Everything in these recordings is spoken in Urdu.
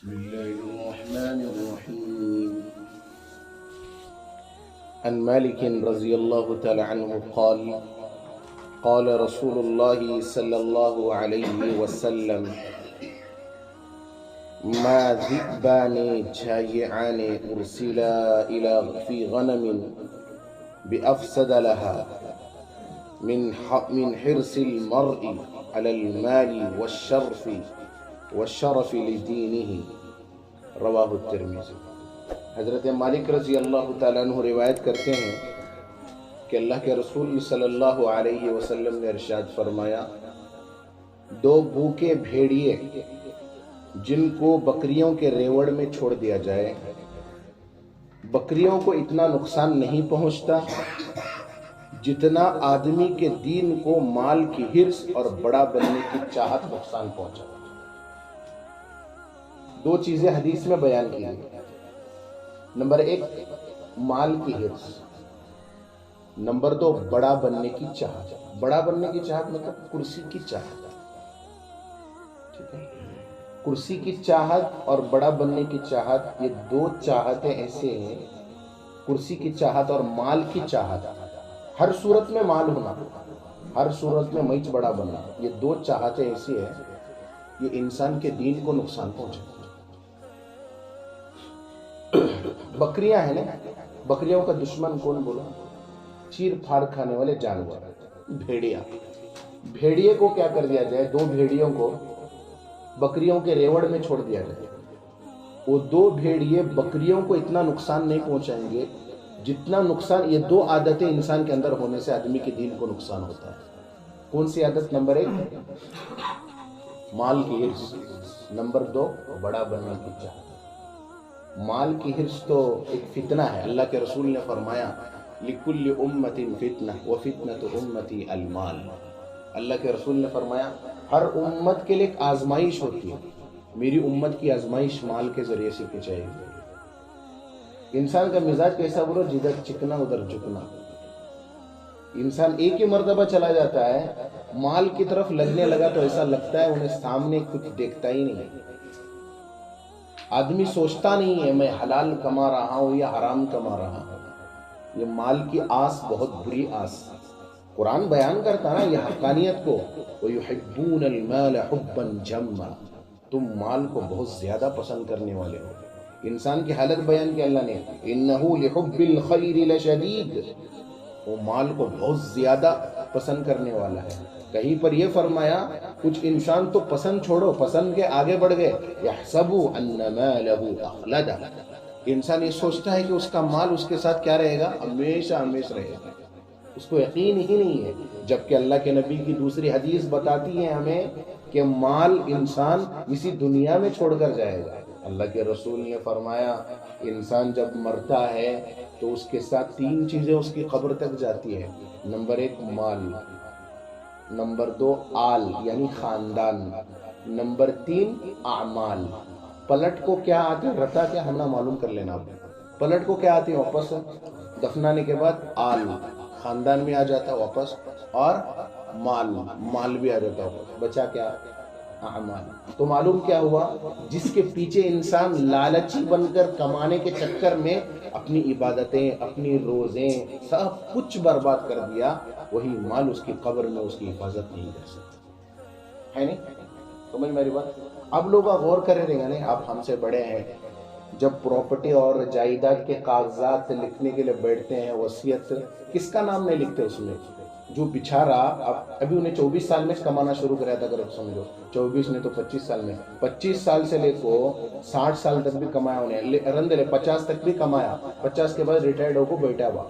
بسم الله الرحمن الرحيم. عن مالك رضي الله تعالى عنه قال قال رسول الله صلى الله عليه وسلم ما ذئبان جائعان أرسلا في غنم بأفسد لها من حرص المرء على المال والشرف لدینہ رواہ الترمذی۔ حضرت مالک رضی اللہ تعالیٰ عنہ روایت کرتے ہیں کہ اللہ کے رسول صلی اللہ علیہ وسلم نے ارشاد فرمایا، دو بھوکے بھیڑیے جن کو بکریوں کے ریوڑ میں چھوڑ دیا جائے، بکریوں کو اتنا نقصان نہیں پہنچتا جتنا آدمی کے دین کو مال کی حرص اور بڑا بننے کی چاہت نقصان پہنچا۔ دو چیزیں حدیث میں بیان کی ہیں۔ نمبر ایک، مال کی حرص۔ نمبر دو، بڑا بننے کی چاہت۔ بڑا بننے کی چاہت مطلب کرسی کی چاہت۔ ٹھیک ہے، کرسی کی چاہت اور بڑا بننے کی چاہت، یہ دو چاہتیں ایسے ہیں۔ کرسی کی چاہت اور مال کی چاہت، ہر صورت میں مال ہونا، ہر صورت میں میچ بڑا بننا، یہ دو چاہتیں ایسی ہیں، یہ انسان کے دین کو نقصان پہنچے۔ بکریاں ہیں نا، بکریوں کا دشمن کون بولا؟ چیر پھاڑ کھانے والے جانور، بھیڑیا۔ بھیڑیے کو کیا کر دیا جائے؟ دو بھیڑیوں کو بکریوں کے ریوڑ میں چھوڑ دیا جائے، وہ دو بھیڑیے بکریوں کو اتنا نقصان نہیں پہنچائیں گے جتنا نقصان یہ دو عادتیں انسان کے اندر ہونے سے آدمی کے دین کو نقصان ہوتا ہے۔ کون سی عادت؟ نمبر ایک، مال کی حرص۔ نمبر دو، بڑا بننے کی چاہت۔ مال کی حرص تو ایک فتنہ ہے۔ اللہ کے رسول نے فرمایا، لِكُلِّ أُمَّةٍ فِتْنَةٌ وَفِتْنَةُ أُمَّتِي الْمَالِ۔ اللہ کے رسول نے فرمایا، ہر امت کے لیے ایک آزمائش ہوتی ہے، میری امت کی آزمائش مال کے ذریعے سے کی جائے گی۔ انسان کا مزاج کیسا بولو؟ جدھر چکنا ادھر جھکنا۔ انسان ایک ہی مرتبہ چلا جاتا ہے، مال کی طرف لگنے لگا تو ایسا لگتا ہے انہیں سامنے کچھ دیکھتا ہی نہیں۔ آدمی سوچتا نہیں ہے میں حلال کما رہا ہوں یا حرام کما رہا ہوں۔ یہ مال کی آس بہت بری آس۔ قرآن بیان کرتا نا یہ حقانیت کو، وَيُحِبُّونَ الْمَالَ حُبًّا جَمًّا، تم مال کو بہت زیادہ پسند کرنے والے ہو۔ انسان کی حالت بیان کی اللہ نے، إِنَّهُ لِحُبِّ الْخَيْرِ لَشَدِيدٌ، وہ مال کو بہت زیادہ پسند کرنے والا ہے۔ کہیں پر یہ فرمایا، کچھ انسان تو پسند چھوڑو، پسند کے آگے بڑھ گئے، يَحْسَبُ أَنَّ مَالَهُ أَخْلَدَ، انسان یہ سوچتا ہے کہ اس کا مال اس کے ساتھ کیا رہے گا؟ ہمیشہ ہمیشہ رہے گا، اس کو یقین ہی نہیں ہے۔ جبکہ اللہ کے نبی کی دوسری حدیث بتاتی ہے ہمیں کہ مال انسان اسی دنیا میں چھوڑ کر جائے گا۔ اللہ کے رسول نے فرمایا، انسان جب مرتا ہے تو اس کے ساتھ تین چیزیں اس کی قبر تک جاتی ہے۔ نمبر ایک، مال۔ نمبر دو، آل یعنی خاندان۔ نمبر تین، اعمال۔ پلٹ کو کیا آتے ہیں؟ رتا کیا ہم نہ معلوم کر لینا۔ پلٹ کو کیا آتے ہیں؟ واپس دفنانے کے بعد آل، خاندان میں آ جاتا ہے واپس، اور مال بھی آ جاتا ہے، بچا کیا؟ اعمال۔ تو معلوم کیا ہوا؟ جس کے پیچھے انسان لالچی بن کر کمانے کے چکر میں اپنی عبادتیں، اپنی روزیں، سب کچھ برباد کر دیا، وہی مال اس کی قبر میں اس کی حفاظت نہیں کر سکتا ہے۔ نہیں سمجھ میری بات؟ اب لوگ غور کرے رہے گا، نہیں آپ ہم سے بڑے ہیں، جب پراپرٹی اور جائیداد کے کاغذات لکھنے کے لیے بیٹھتے ہیں، وصیت کس کا نام نہیں لکھتے اس میں؟ جو بیچارہ ابھی انہیں 24 سال میں کمانا شروع کرایا تھا، اگر سمجھو 24 نے تو 25 سال میں، 25 سال سے لے کو 60 سال تک بھی کمایا انہیں، رند لے 50 تک بھی کمایا، 50 کے بعد ریٹائرڈ ہو کو بیٹھا ہوا،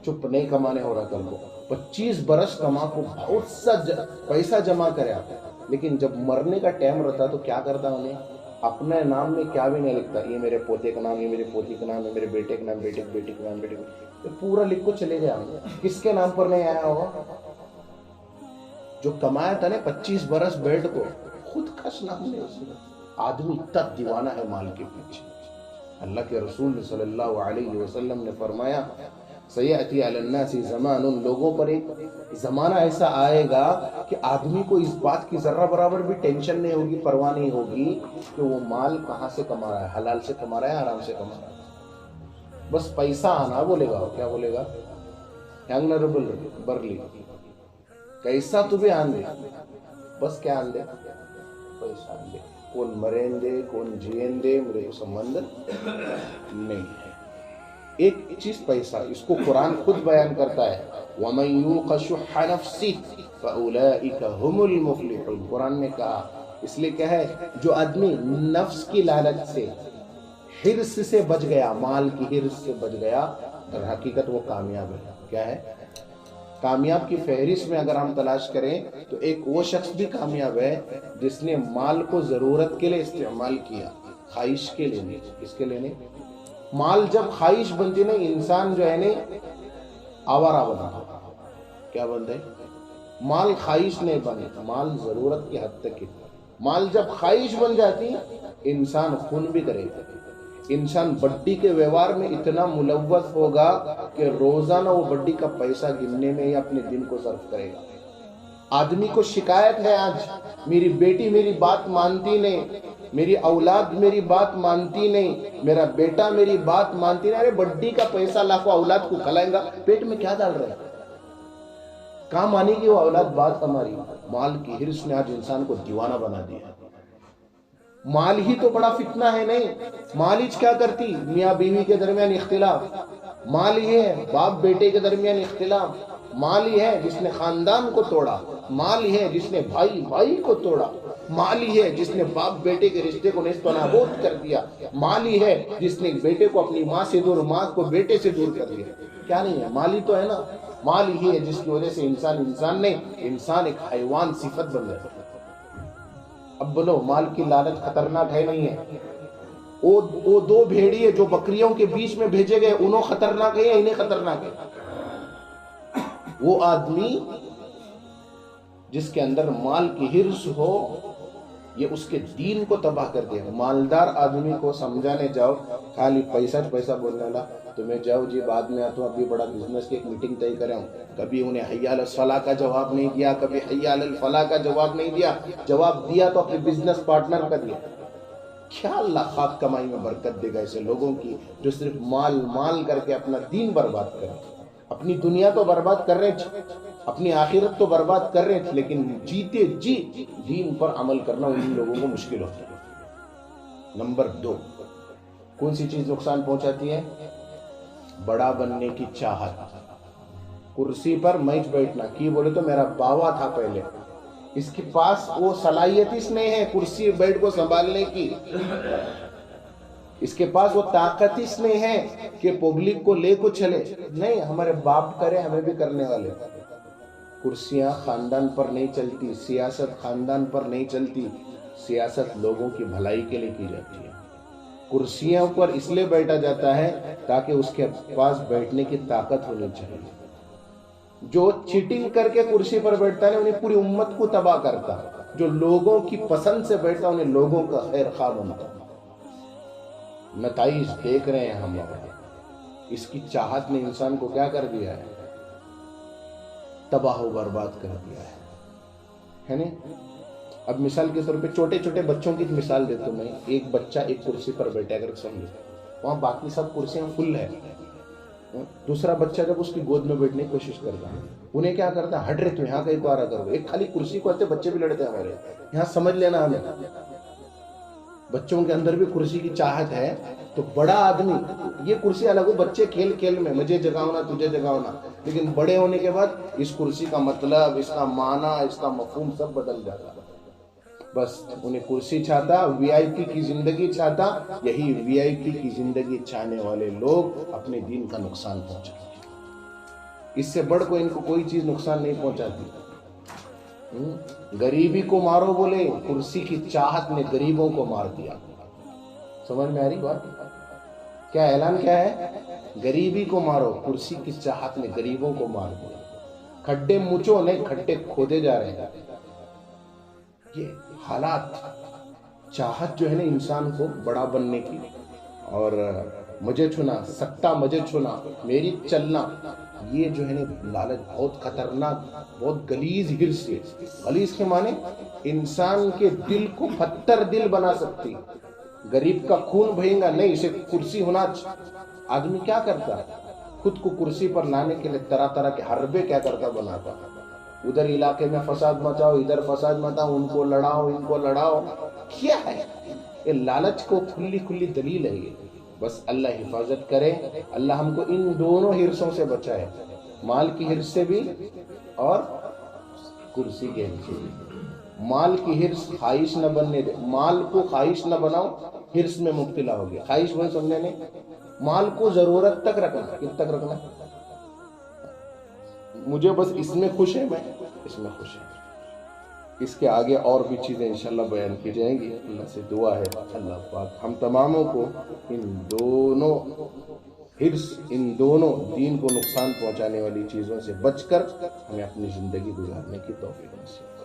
چپ نہیں کمانے ہو رہا، کل کو 25 برس کما کو بہت سا پیسہ جمع کریا، لیکن جب مرنے کا ٹائم رہتا تو کیا کرتا انہیں؟ اپنے نام میں کیا بھی نہیں لکھتا، یہ میرے پوتے کا نام، یہ میرے پوتی کا نام، یہ میرے بیٹے کا نام، بیٹے کا نام، بیٹے کا پورا لکھ کو چلے گیا۔ کس کے نام پر نہیں آیا ہوگا؟ جو کمایا تھا نا 25 برس بیٹھ کو، خود کش نام نہیں اس میں۔ آدمی اتنا دیوانہ ہے مال کے پیچھے۔ اللہ کے رسول صلی اللہ علیہ وسلم نے فرمایا، سیأتی علی الناس زمان، ان لوگوں پر ایک زمانہ ایسا آئے گا کہ آدمی کو اس بات کی ذرہ برابر بھی ٹینشن نہیں ہوگی، پرواہ نہیں ہوگی کہ وہ مال کہاں سے کما رہا ہے، حلال سے کما رہا ہے حرام سے کما رہا ہے، بس پیسہ آنا بولے گا. کیا بولے گا؟ آنربل برلی کیسا تو بھی آن دے، بس کیا آن دے؟ پیسہ آن دے. کون مرین دے کون جین دے میرے کو سمبند نہیں ہے. ایک چیز پیسہ، اس کو قرآن خود بیان کرتا ہے، وَمَن يُوقَ شُحَّ نَفْسِهِ فَأُولَئِكَ هُمُ الْمُفْلِحُونَ. قرآن نے کہا، اس لیے کیا ہے، جو آدمی نفس کی لالچ سے، حرص سے بچ گیا، مال کی حرص سے بچ گیا، در حقیقت وہ کامیاب ہے. کیا ہے؟ کامیاب کی فہرست میں اگر ہم تلاش کریں تو ایک وہ شخص بھی کامیاب ہے جس نے مال کو ضرورت کے لیے استعمال کیا، خواہش کے لیے نہیں. کس کے لیے نہیں؟ مال جب خواہش بنتی نا، انسان جو ہے نا آوارہ بنتا. کیا بنتا ہے؟ مال خواہش نہیں بنے، مال ضرورت کی حد تک. مال جب خواہش بن جاتی، انسان خون بھی کرے گا. انسان بڈی کے ویوہار میں اتنا ملوث ہوگا کہ روزانہ وہ بڈی کا پیسہ گننے میں یا اپنے دن کو صرف کرے گا. آدمی کو شکایت ہے آج، میری بیٹی میری بات مانتی نہیں، میری اولاد میری بات مانتی نہیں، میرا بیٹا میری بات مانتی نہیں. ارے بڈی کا پیسہ لاکھوں اولاد کو کھلائیں گا، پیٹ میں کیا ڈال رہے ہیں؟ کہاں مانے گی وہ اولاد بات ہماری؟ مال کی حرص نے آج انسان کو دیوانہ بنا دیا. مال ہی تو بڑا فتنہ ہے. نہیں، مال ہی کیا کرتی؟ میاں بیوی کے درمیان اختلاف. مال ہی ہے باپ بیٹے کے درمیان اختلاف. مال ہی ہے جس نے خاندان کو توڑا. مال ہی ہے جس نے بھائی بھائی کو توڑا. مال ہی ہے جس نے باپ بیٹے کے رشتے کو نیست و نابود کر دیا. مال ہی ہے جس نے بیٹے کو اپنی ماں سے دور، ماں کو بیٹے سے دور کر دیا. کیا نہیں ہے؟ مال ہی تو ہے نا. مال ہی ہے جس کی وجہ سے انسان نہیں، انسان ایک حیوان صفت بن گیا. اب بولو، مال کی لالچ خطرناک ہے نہیں ہے؟ وہ دو بھیڑیے جو بکریوں کے بیچ میں بھیجے گئے، انہوں خطرناک ہے یا انہیں خطرناک ہے؟ وہ آدمی جس کے اندر مال کی حرص ہو، یہ اس کے دین کو تباہ کر دیا. مالدار آدمی کو سمجھانے جاؤ، خالی پیسہ بولنے والا، تمہیں جاؤ جی بعد میں آتا ہوں، ابھی بڑا بزنس کی ایک میٹنگ طے کرے ہوں. کبھی انہیں حی علی الصلاۃ کا جواب نہیں دیا، کبھی حی علی الفلاح کا جواب نہیں دیا. جواب دیا تو اپنے بزنس پارٹنر کا دیا. کیا اللہ خاک کمائی میں برکت دے گا ایسے لوگوں کی جو صرف مال کر کے اپنا دین برباد کریں. اپنی دنیا تو برباد کر رہے تھے، اپنی آخرت تو برباد کر رہے تھے، لیکن جیتے جی دین پر عمل کرنا ان لوگوں کو مشکل ہوتا ہے. نمبر 2، کون سی چیز نقصان پہنچاتی ہے؟ بڑا بننے کی چاہت. کرسی پر میچ بیٹھنا. کی بولے تو میرا باوا تھا پہلے، اس کے پاس وہ صلاحیت اس نہیں ہے کرسی بیٹھ کو سنبھالنے کی، اس کے پاس وہ طاقت اس نہیں ہے کہ پبلک کو لے کو چلے. نہیں، ہمارے باپ کرے ہمیں بھی کرنے والے. کرسیاں خاندان پر نہیں چلتی، سیاست خاندان پر نہیں چلتی. سیاست لوگوں کی بھلائی کے لیے کی جاتی ہے. کرسیوں پر اس لیے بیٹھا جاتا ہے تاکہ اس کے پاس بیٹھنے کی طاقت ہونی چاہیے. جو چیٹنگ کر کے کرسی پر بیٹھتا ہے انہیں پوری امت کو تباہ کرتا. جو لوگوں کی پسند سے بیٹھتا انہیں لوگوں کا خیر خواہ بنتا. نتائج دیکھ رہے ہیں ہم. اس کی چاہت نے انسان کو کیا کر دیا ہے؟ تباہ و برباد کر دیا ہے نا. اب مثال کے طور پہ چھوٹے چھوٹے بچوں کی مثال دیتا ہوں میں. ایک بچہ ایک کرسی پر بیٹھے اگر سمجھو، وہاں باقی سب کرسیاں فل ہے. دوسرا بچہ جب اس کی گود میں بیٹھنے کی کوشش کرتا ہے، انہیں کیا کرتا ہے؟ ہٹ رہے تو یہاں کہیں کو آ رہا کرو. ایک خالی کرسی کو آتے بچے بھی لڑتے ہیں ہمارے یہاں. سمجھ لینا ہمیں بچوں کے اندر بھی کرسی کی چاہت ہے. تو بڑا آدمی، یہ کرسی الگ ہو، بچے کھیل کھیل میں مجھے جگاؤنا تجھے جگاؤنا، لیکن بڑے ہونے کے بعد اس کرسی کا مطلب، اس کا معنی، اس کا مفہوم سب بدل جاتا. بس انہیں کرسی چاہتا، وی آئی پی کی زندگی چاہتا. یہی وی آئی پی کی زندگی چاہنے والے لوگ اپنے دین کا نقصان پہنچاتے. اس سے بڑھ کو ان کو کوئی چیز نقصان نہیں پہنچاتی. غریبی کو مارو بولے، کرسی کی چاہت نے غریبوں کو مار دیا. سمجھ میں آ رہی بات؟ کیا اعلان کیا ہے؟ غریبی کو مارو، کرسی کی چاہت نے غریبوں کو مار دیا. کھڈے مچو نہیں، کھڈے کھودے جا رہے ہیں. یہ حالات، چاہت جو ہے نا انسان کو بڑا بننے کی اور مجھے چھونا، سٹا مجھے چھونا، میری چلنا، یہ جو ہے نا لالچ بہت خطرناک، بہت غلیظ ہرس ہے۔ غلیظ کے معنی انسان کے دل کو پتھر دل بنا سکتی۔ غریب کا خون بہے گا نہیں، اسے کرسی ہونا۔ آدمی کیا کرتا، خود کو کرسی پر لانے کے لیے طرح طرح کے حربے کیا کرتا بناتا، ادھر علاقے میں فساد مچاؤ، ادھر فساد مچاؤ، ان کو لڑاؤ، ان کو لڑاؤ۔ کیا ہے یہ لالچ کو کھلی کھلی دلیل ہے یہ۔ بس اللہ حفاظت کرے، اللہ ہم کو ان دونوں ہرسوں سے بچائے، مال کی ہرس سے بھی اور کرسی کے ہرس سے بھی۔ مال کی ہرس خواہش نہ بننے دے، مال کو خواہش نہ بناؤ، ہرس میں مبتلا ہو گیا۔ خواہش بن سمجھے نہیں، مال کو ضرورت تک رکھنا، کب تک رکھنا، مجھے بس اس میں خوش ہے، میں اس میں خوش ہے۔ اس کے آگے اور بھی چیزیں انشاءاللہ بیان کی جائیں گی۔ اللہ سے دعا ہے اللہ پاک ہم تماموں کو ان دونوں ہرس، ان دونوں دین کو نقصان پہنچانے والی چیزوں سے بچ کر ہمیں اپنی زندگی گزارنے کی توفیق نصیب